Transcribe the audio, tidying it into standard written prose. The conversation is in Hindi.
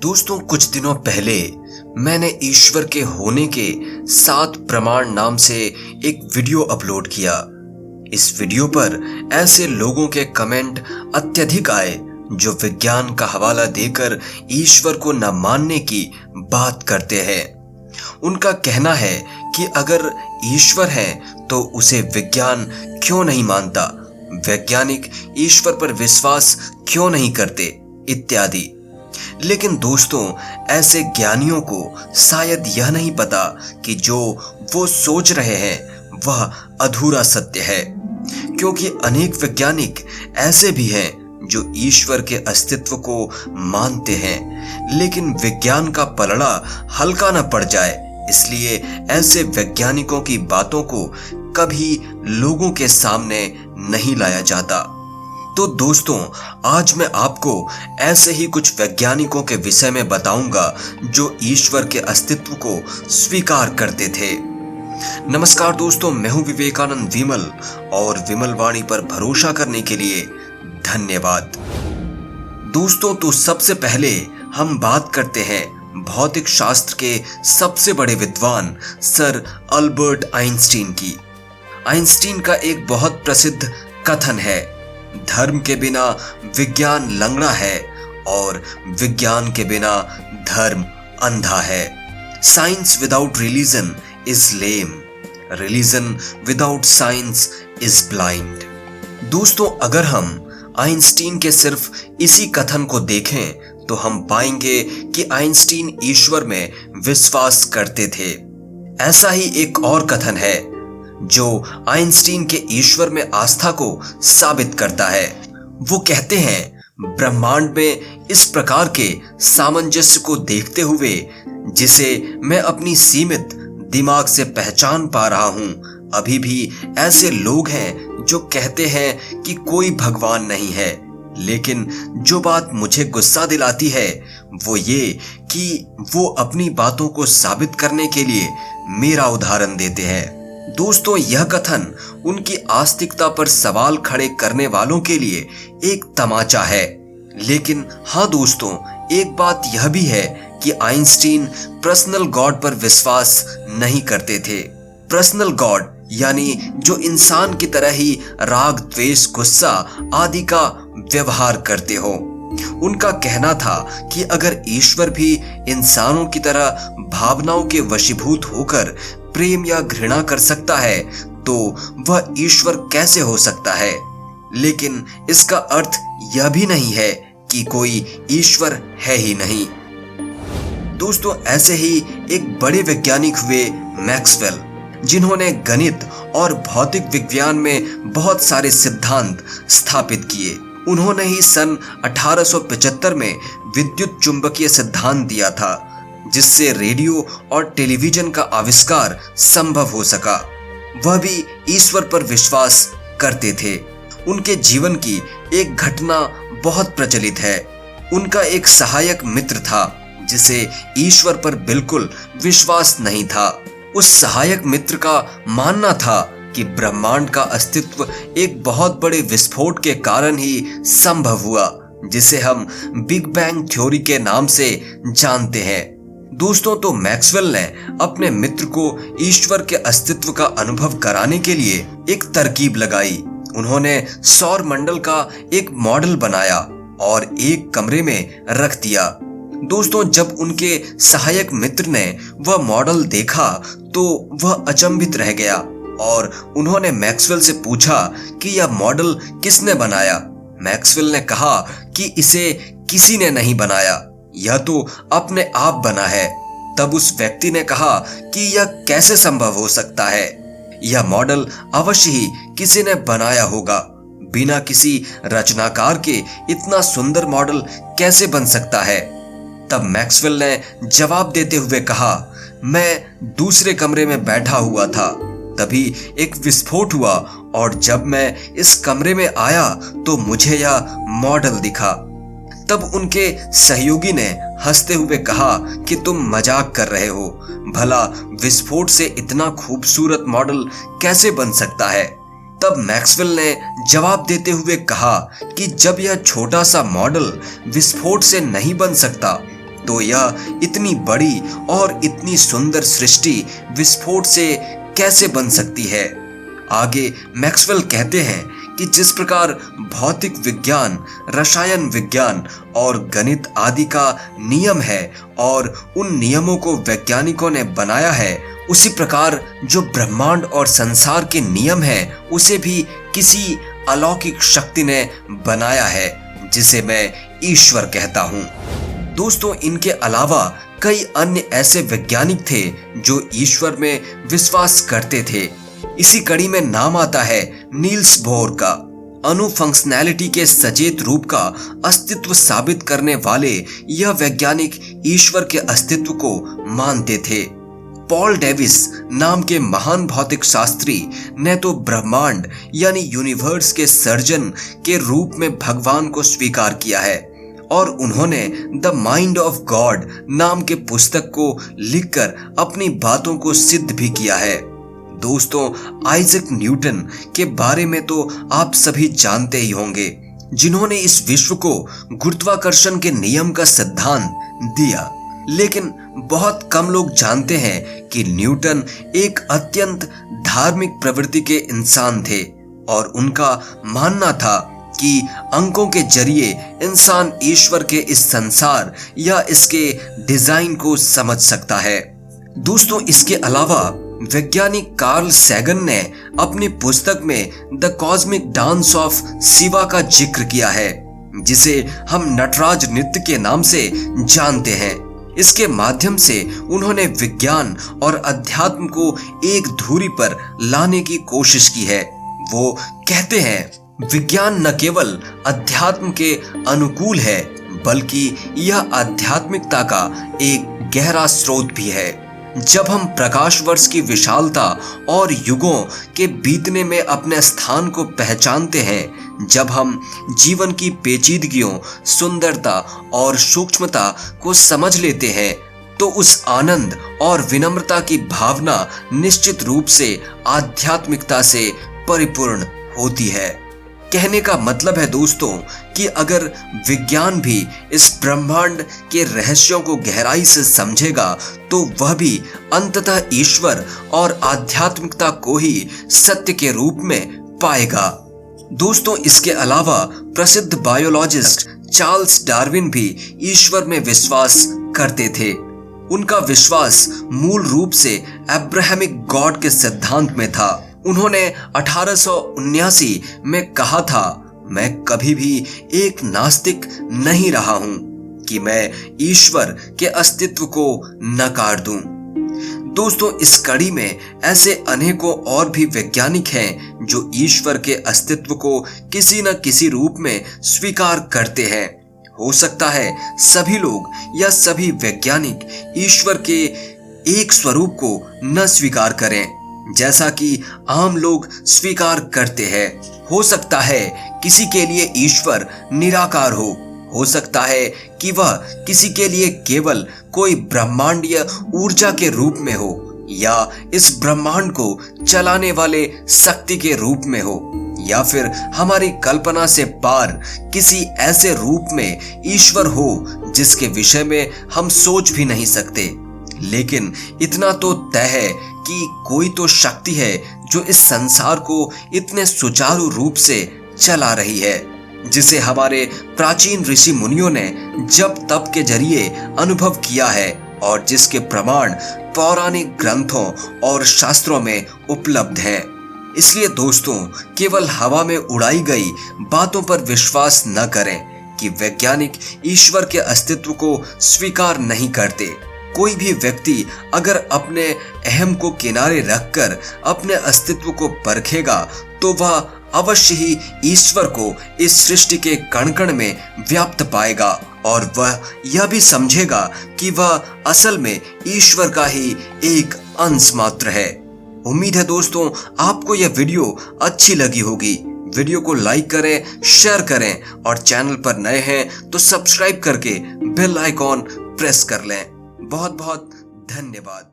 दोस्तों, कुछ दिनों पहले मैंने ईश्वर के होने के 7 प्रमाण नाम से एक वीडियो अपलोड किया। इस वीडियो पर ऐसे लोगों के कमेंट अत्यधिक आए जो विज्ञान का हवाला देकर ईश्वर को न मानने की बात करते हैं। उनका कहना है कि अगर ईश्वर है तो उसे विज्ञान क्यों नहीं मानता, वैज्ञानिक ईश्वर पर विश्वास क्यों नहीं करते, इत्यादि। लेकिन दोस्तों, ऐसे ज्ञानियों को शायद यह नहीं पता कि जो वो सोच रहे हैं वह अधूरा सत्य है, क्योंकि अनेक वैज्ञानिक ऐसे भी हैं जो ईश्वर के अस्तित्व को मानते हैं, लेकिन विज्ञान का पलड़ा हल्का न पड़ जाए, इसलिए ऐसे वैज्ञानिकों की बातों को कभी लोगों के सामने नहीं लाया जाता। तो दोस्तों, आज मैं आपको ऐसे ही कुछ वैज्ञानिकों के विषय में बताऊंगा जो ईश्वर के अस्तित्व को स्वीकार करते थे। नमस्कार दोस्तों, मैं हूं विवेकानंद विमल और विमल वाणी पर भरोसा करने के लिए धन्यवाद। दोस्तों, तो सबसे पहले हम बात करते हैं भौतिक शास्त्र के सबसे बड़े विद्वान सर अल्बर्ट आइंस्टीन की। आइंस्टीन का एक बहुत प्रसिद्ध कथन है, धर्म के बिना विज्ञान लंगड़ा है और विज्ञान के बिना धर्म अंधा है। Science without religion is lame, religion without science is blind. दोस्तों, अगर हम आइंस्टीन के सिर्फ इसी कथन को देखें तो हम पाएंगे कि आइंस्टीन ईश्वर में विश्वास करते थे। ऐसा ही एक और कथन है जो आइंस्टीन के ईश्वर में आस्था को साबित करता है। वो कहते हैं, ब्रह्मांड में इस प्रकार के सामंजस्य को देखते हुए जिसे मैं अपनी सीमित दिमाग से पहचान पा रहा हूं, अभी भी ऐसे लोग हैं जो कहते हैं कि कोई भगवान नहीं है। लेकिन जो बात मुझे गुस्सा दिलाती है वो ये कि वो अपनी बातों को साबित करने के लिए मेरा उदाहरण देते हैं। दोस्तों, यह कथन उनकी आस्तिकता पर सवाल खड़े करने वालों के लिए एक तमाचा है। लेकिन हाँ दोस्तों, एक बात यह भी है कि आइंस्टीन पर्सनल गॉड पर विश्वास नहीं करते थे। पर्सनल गॉड यानी जो इंसान की तरह ही राग, द्वेष, गुस्सा आदि का व्यवहार करते हो। उनका कहना था कि अगर ईश्वर भी इंसानों की तरह भावनाओं के वशीभूत होकर प्रेम या घृणा कर सकता है तो वह ईश्वर कैसे हो सकता है। लेकिन इसका अर्थ यह भी नहीं है कि कोई ईश्वर है ही नहीं। दोस्तों, ऐसे ही एक बड़े वैज्ञानिक हुए मैक्सवेल, जिन्होंने गणित और भौतिक विज्ञान में बहुत सारे सिद्धांत स्थापित किए। उन्होंने ही सन 1875 में विद्युत चुंबकीय सिद्धांत दिया था, जिससे रेडियो और टेलीविजन का आविष्कार संभव हो सका। वह भी ईश्वर पर विश्वास करते थे। उनके जीवन की एक घटना बहुत प्रचलित है। उनका एक सहायक मित्र था जिसे ईश्वर पर बिल्कुल विश्वास नहीं था। उस सहायक मित्र का मानना था कि ब्रह्मांड का अस्तित्व एक बहुत बड़े विस्फोट के कारण ही संभव हुआ, जिसे हम बिग बैंग थ्योरी के नाम से जानते हैं। दोस्तों, तो मैक्सवेल ने अपने मित्र को ईश्वर के अस्तित्व का अनुभव कराने के लिए एक तरकीब लगाई। उन्होंने सौर मंडल का एक मॉडल बनाया और एक कमरे में रख दिया। दोस्तों, जब उनके सहायक मित्र ने वह मॉडल देखा तो वह अचंभित रह गया और उन्होंने मैक्सवेल से पूछा कि यह मॉडल किसने बनाया। मैक्सवेल ने कहा कि इसे किसी ने नहीं बनाया, यह तो अपने आप बना है। तब उस व्यक्ति ने कहा कि यह कैसे संभव हो सकता है, यह मॉडल अवश्य ही किसी ने बनाया होगा। बिना किसी रचनाकार के इतना सुंदर मॉडल कैसे बन सकता है। तब मैक्सवेल ने जवाब देते हुए कहा, मैं दूसरे कमरे में बैठा हुआ था, तभी एक विस्फोट हुआ और जब मैं इस कमरे में आया तो मुझे यह मॉडल दिखा। तब उनके सहयोगी ने हंसते हुए कहा कि तुम मजाक कर रहे हो, भला विस्फोट से इतना खूबसूरत मॉडल कैसे बन सकता है। तब मैक्सवेल ने जवाब देते हुए कहा कि जब यह छोटा सा मॉडल विस्फोट से नहीं बन सकता तो यह इतनी बड़ी और इतनी सुंदर सृष्टि विस्फोट से कैसे बन सकती है। आगे मैक्सवेल कहते हैं कि जिस प्रकार भौतिक विज्ञान, रसायन विज्ञान और गणित आदि का नियम है और उन नियमों को वैज्ञानिकों ने बनाया है, उसी प्रकार जो ब्रह्मांड और संसार के नियम है उसे भी किसी अलौकिक शक्ति ने बनाया है, जिसे मैं ईश्वर कहता हूँ। दोस्तों, इनके अलावा कई अन्य ऐसे वैज्ञानिक थे जो ईश्वर में विश्वास करते थे। इसी कड़ी में नाम आता है नील्स बोर का। अणु फंक्शनैलिटी के सचेत रूप का अस्तित्व साबित करने वाले यह वैज्ञानिक ईश्वर के अस्तित्व को मानते थे। पॉल डेविस नाम के महान भौतिक शास्त्री ने तो ब्रह्मांड यानी यूनिवर्स के सर्जन के रूप में भगवान को स्वीकार किया है और उन्होंने द माइंड ऑफ गॉड नाम के पुस्तक को लिखकर अपनी बातों को सिद्ध भी किया है। दोस्तों, आइजैक न्यूटन के बारे में तो आप सभी जानते ही होंगे, जिन्होंने इस विश्व को गुरुत्वाकर्षण के नियम का सिद्धांत दिया। लेकिन बहुत कम लोग जानते हैं कि न्यूटन एक अत्यंत धार्मिक प्रवृत्ति के इंसान थे और उनका मानना था कि अंकों के जरिए इंसान ईश्वर के इस संसार या इसके डिजाइन को समझ सकता है। दोस्तों, इसके अलावा वैज्ञानिक कार्ल सैगन ने अपनी पुस्तक में the cosmic dance of Shiva का जिक्र किया है, जिसे हम नटराज नृत्य के नाम से जानते हैं। इसके माध्यम से उन्होंने विज्ञान और अध्यात्म को एक धुरी पर लाने की कोशिश की है। वो कहते हैं, विज्ञान न केवल अध्यात्म के अनुकूल है, बल्कि यह आध्यात्मिकता का एक गहरा स्रोत भी है। जब हम प्रकाश वर्ष की विशालता और युगों के बीतने में अपने स्थान को पहचानते हैं, जब हम जीवन की पेचीदगियों, सुंदरता और सूक्ष्मता को समझ लेते हैं, तो उस आनंद और विनम्रता की भावना निश्चित रूप से आध्यात्मिकता से परिपूर्ण होती है। कहने का मतलब है दोस्तों कि अगर विज्ञान भी इस ब्रह्मांड के रहस्यों को गहराई से समझेगा, तो वह भी अंततः ईश्वर और आध्यात्मिकता को ही सत्य के रूप में पाएगा। दोस्तों, इसके अलावा प्रसिद्ध बायोलॉजिस्ट चार्ल्स डार्विन भी ईश्वर में विश्वास करते थे। उनका विश्वास मूल रूप से अब्राहमिक गॉड के सिद्धांत में था। उन्होंने 1879 में कहा था, मैं कभी भी एक नास्तिक नहीं रहा हूं कि मैं ईश्वर के अस्तित्व को नकार दूं। दोस्तों, इस कड़ी में ऐसे अनेकों और भी वैज्ञानिक हैं जो ईश्वर के अस्तित्व को किसी न किसी रूप में स्वीकार करते हैं। हो सकता है सभी लोग या सभी वैज्ञानिक ईश्वर के एक स्वरूप को न स्वीकार करें, जैसा कि आम लोग स्वीकार करते हैं। हो सकता है किसी के लिए ईश्वर निराकार हो सकता है कि वह किसी के लिए केवल कोई ब्रह्मांडीय ऊर्जा के रूप में हो, या इस ब्रह्मांड को चलाने वाले शक्ति के रूप में हो, या फिर हमारी कल्पना से पार किसी ऐसे रूप में ईश्वर हो जिसके विषय में हम सोच भी नहीं सकते। लेकिन इतना तो तय है कि कोई तो शक्ति है जो इस संसार को इतने सुचारू रूप से चला रही है, जिसे हमारे प्राचीन ऋषि मुनियों ने जप तप के जरिए अनुभव किया है और जिसके प्रमाण पौराणिक ग्रंथों और शास्त्रों में उपलब्ध हैं। इसलिए दोस्तों, केवल हवा में उड़ाई गई बातों पर विश्वास न करें कि वैज्ञानिक ईश्वर के अस्तित्व को स्वीकार नहीं करते। कोई भी व्यक्ति अगर अपने अहम को किनारे रखकर अपने अस्तित्व को परखेगा, तो वह अवश्य ही ईश्वर को इस सृष्टि के कण कण में व्याप्त पाएगा और वह यह भी समझेगा कि वह असल में ईश्वर का ही एक अंश मात्र है। उम्मीद है दोस्तों आपको यह वीडियो अच्छी लगी होगी। वीडियो को लाइक करें, शेयर करें और चैनल पर नए हैं तो सब्सक्राइब करके बेल आइकॉन प्रेस कर लें। बहुत बहुत धन्यवाद।